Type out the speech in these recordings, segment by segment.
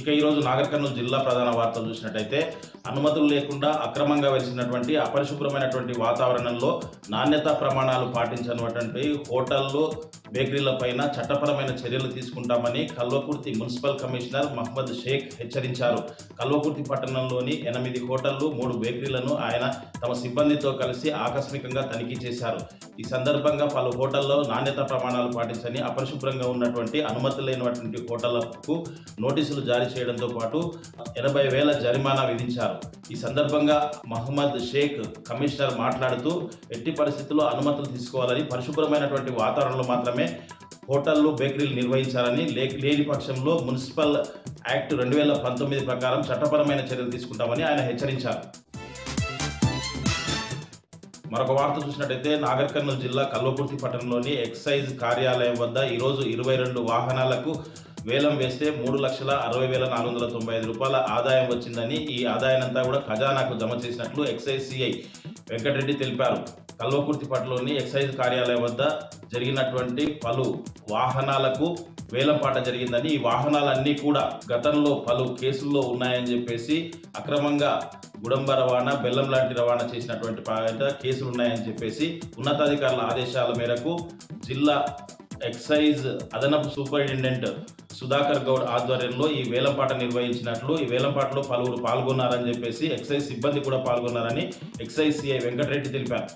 ఇక ఈరోజు నాగర్ కర్నూలు జిల్లా ప్రధాన వార్తలు చూసినట్టయితే అనుమతులు లేకుండా అక్రమంగా వెలిసినటువంటి అపరిశుభ్రమైనటువంటి వాతావరణంలో నాణ్యతా ప్రమాణాలు పాటించినటువంటి హోటళ్లు బేకరీల పైన చట్టపరమైన చర్యలు తీసుకుంటామని కల్వకుర్తి మున్సిపల్ కమిషనర్ మహమ్మద్ షేక్ హెచ్చరించారు. కల్వకుర్తి పట్టణంలోని 8 హోటళ్లు 3 బేకరీలను ఆయన తమ సిబ్బందితో కలిసి ఆకస్మికంగా తనిఖీ చేశారు. ఈ సందర్భంగా పలు హోటల్లో నాణ్యతా ప్రమాణాలు పాటించని అపరిశుభ్రంగా ఉన్నటువంటి అనుమతి లేనటువంటి హోటళ్లకు నోటీసులు జారీ చేయడంతో పాటు 80,000 జరిమానా విధించారు. ఈ సందర్భంగా మహమ్మద్ షేక్ కమిషనర్ మాట్లాడుతూ ఎట్టి పరిస్థితుల్లో అనుమతులు తీసుకోవాలని, పరిశుభ్రమైనటువంటి వాతావరణంలో మాత్రమే హోటళ్లు బేకరీలు నిర్వహించాలని, లేని పక్షంలో మున్సిపల్ యాక్ట్ 2019 ప్రకారం చట్టపరమైన చర్యలు తీసుకుంటామని ఆయన హెచ్చరించారు. మరొక వార్త చూసినట్టయితే నాగర్ కర్నూలు జిల్లా కల్వకుర్తి పట్టణంలోని ఎక్సైజ్ కార్యాలయం వద్ద ఈరోజు 22 వాహనాలకు వేలం వేస్తే 3,60,495 రూపాయల ఆదాయం వచ్చిందని, ఈ ఆదాయాన్నంతా కూడా ఖజానాకు జమ చేసినట్లు ఎక్సైజ్ సిఐ వెంకటరెడ్డి తెలిపారు. కల్వకుర్తి పట్టణంలోని ఎక్సైజ్ కార్యాలయం వద్ద జరిగినటువంటి పలు వాహనాలకు వేలంపాట జరిగిందని, ఈ వాహనాలన్నీ కూడా గతంలో పలు కేసుల్లో ఉన్నాయని చెప్పేసి అక్రమంగా గుడంబ రవాణా, బెల్లం లాంటి రవాణా చేసినటువంటి కేసులు ఉన్నాయని చెప్పేసి ఉన్నతాధికారుల ఆదేశాల మేరకు జిల్లా ఎక్సైజ్ అదనపు సూపరింటెండెంట్ సుధాకర్ గౌడ్ ఆధ్వర్యంలో ఈ వేలంపాట నిర్వహించినట్లు, ఈ వేలంపాటలో పలువురు పాల్గొన్నారని చెప్పేసి ఎక్సైజ్ సిబ్బంది కూడా పాల్గొన్నారని ఎక్సైజ్ సిఐ వెంకటరెడ్డి తెలిపారు.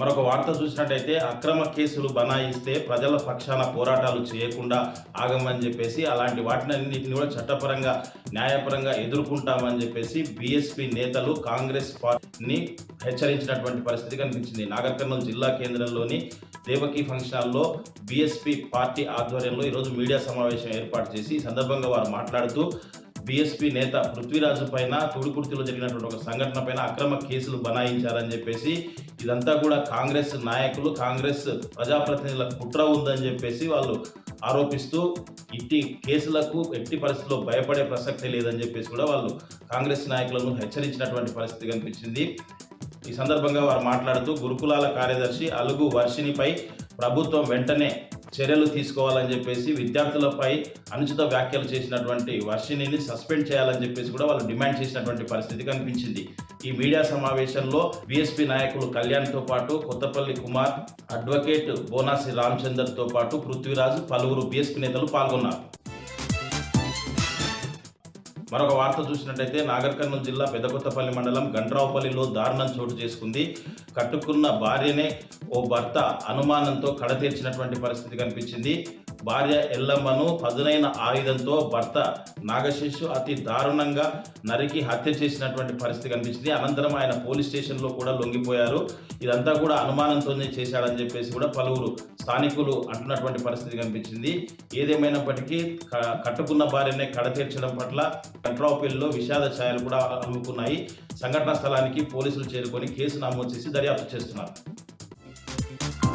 మరొక వార్త చూసినట్టయితే అక్రమ కేసులు బనాయిస్తే ప్రజల పక్షాన పోరాటాలు చేయకుండా ఆగమని చెప్పేసి, అలాంటి వాటినన్నింటినీ కూడా చట్టపరంగా న్యాయపరంగా ఎదుర్కొంటామని చెప్పేసి బీఎస్పీ నేతలు కాంగ్రెస్ పార్టీని హెచ్చరించినటువంటి పరిస్థితి కనిపించింది. నాగర్ కర్నూలు జిల్లా కేంద్రంలోని దేవకీ ఫంక్షన్ హాల్లో బీఎస్పీ పార్టీ ఆధ్వర్యంలో ఈరోజు మీడియా సమావేశం ఏర్పాటు చేసి ఈ సందర్భంగా వారు మాట్లాడుతూ బీఎస్పీ నేత పృథ్వీరాజు పైన తుడికుర్తిలో జరిగినటువంటి ఒక సంఘటన పైన అక్రమ కేసులు బనాయించారని చెప్పేసి, ఇదంతా కూడా కాంగ్రెస్ నాయకులు, కాంగ్రెస్ ప్రజాప్రతినిధుల కుట్ర ఉందని చెప్పేసి వాళ్ళు ఆరోపిస్తూ, ఇట్టి కేసులకు ఎట్టి పరిస్థితుల్లో భయపడే ప్రసక్తే లేదని చెప్పేసి కూడా వాళ్ళు కాంగ్రెస్ నాయకులను హెచ్చరించినటువంటి పరిస్థితి కనిపించింది. ఈ సందర్భంగా వారు మాట్లాడుతూ గురుకులాల కార్యదర్శి అలుగు వర్షినిపై ప్రభుత్వం వెంటనే చర్యలు తీసుకోవాలని చెప్పేసి, విద్యార్థులపై అనుచిత వ్యాఖ్యలు చేసినటువంటి వర్షినిని సస్పెండ్ చేయాలని చెప్పేసి కూడా వాళ్ళు డిమాండ్ చేసినటువంటి పరిస్థితి కనిపించింది. ఈ మీడియా సమావేశంలో బీఎస్పీ నాయకులు కళ్యాణ్తో పాటు కొత్తపల్లి కుమార్, అడ్వకేట్ బోనాసి రామచందర్తో పాటు పృథ్వీరాజు, పలువురు బీఎస్పీ నేతలు పాల్గొన్నారు. మరొక వార్త చూసినట్టయితే నాగర్ కర్నూలు జిల్లా పెదకొత్తపల్లి మండలం గండ్రావుపల్లిలో దారుణం చోటు చేసుకుంది. కట్టుకున్న భార్యనే ఓ భర్త అనుమానంతో కడతీర్చినటువంటి పరిస్థితి కనిపించింది. భార్య ఎల్లమ్మను పదునైన ఆయుధంతో భర్త నాగశేషు అతి దారుణంగా నరికి హత్య చేసినటువంటి పరిస్థితి కనిపించింది. అనంతరం ఆయన పోలీస్ స్టేషన్లో కూడా లొంగిపోయారు. ఇదంతా కూడా అనుమానంతోనే చేశాడని చెప్పేసి కూడా పలువురు స్థానికులు అంటున్నటువంటి పరిస్థితి కనిపించింది. ఏదేమైనప్పటికీ కట్టుకున్న భార్యనే కడతీర్చడం పట్ల గండ్రావుపల్లిలో విషాద ఛాయలు కూడా అలుముకున్నాయి. సంఘటనా స్థలానికి పోలీసులు చేరుకొని కేసు నమోదు చేసి దర్యాప్తు చేస్తున్నారు.